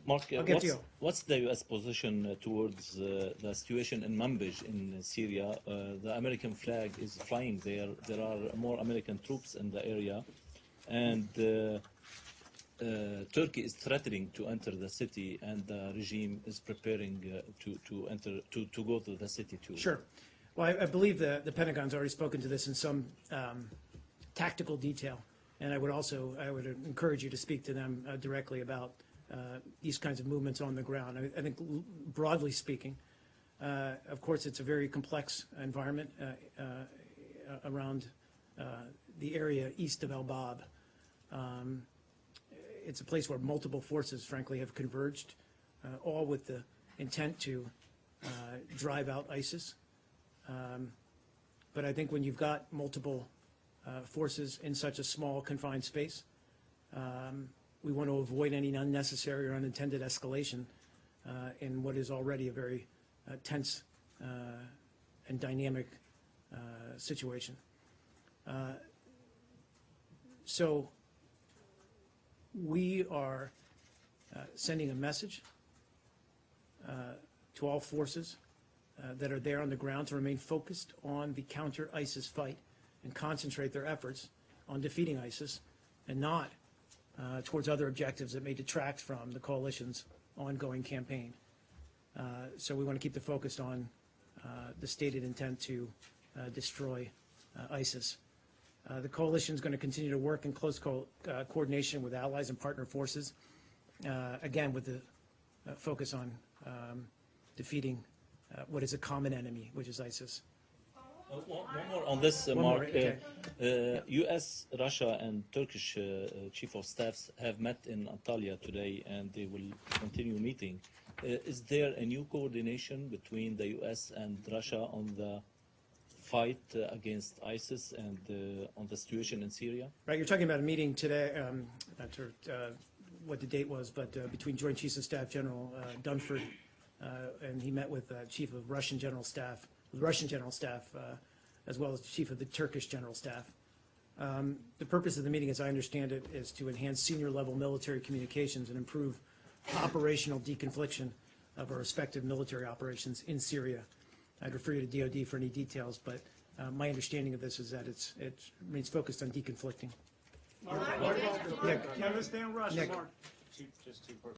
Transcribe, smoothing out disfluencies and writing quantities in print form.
Mark, I'll get to you. what's the U.S. position towards the situation in Manbij in Syria? The American flag is flying there. There are more American troops in the area, and Turkey is threatening to enter the city, and the regime is preparing to go to the city too. Sure. Well, I believe the Pentagon's already spoken to this in some tactical detail, and I would encourage you to speak to them directly about these kinds of movements on the ground. I think, broadly speaking, of course, it's a very complex environment around the area east of El Bab. It's a place where multiple forces, frankly, have converged, all with the intent to drive out ISIS. But I think when you've got multiple forces in such a small, confined space, we want to avoid any unnecessary or unintended escalation in what is already a very tense and dynamic situation. So we are sending a message to all forces that are there on the ground to remain focused on the counter-ISIS fight and concentrate their efforts on defeating ISIS and not towards other objectives that may detract from the coalition's ongoing campaign. So we want to keep the focus on the stated intent to destroy ISIS. The coalition is going to continue to work in close coordination with allies and partner forces, again with the focus on defeating what is a common enemy, which is ISIS. One more on this, Mark. Okay. U.S., Russia, and Turkish chief of staffs have met in Antalya today, and they will continue meeting. Is there a new coordination between the U.S. and Russia on the fight against ISIS and on the situation in Syria? Right, you're talking about a meeting today, not sure what the date was, but between Joint Chiefs of Staff General Dunford, and he met with Chief of Russian General Staff, as well as the Chief of the Turkish General Staff. The purpose of the meeting, as I understand it, is to enhance senior-level military communications and improve operational deconfliction of our respective military operations in Syria. I'd refer you to DoD for any details, but my understanding of this is that it remains focused on deconflicting. Mark, you understand Russian, Nick. Mark? Just two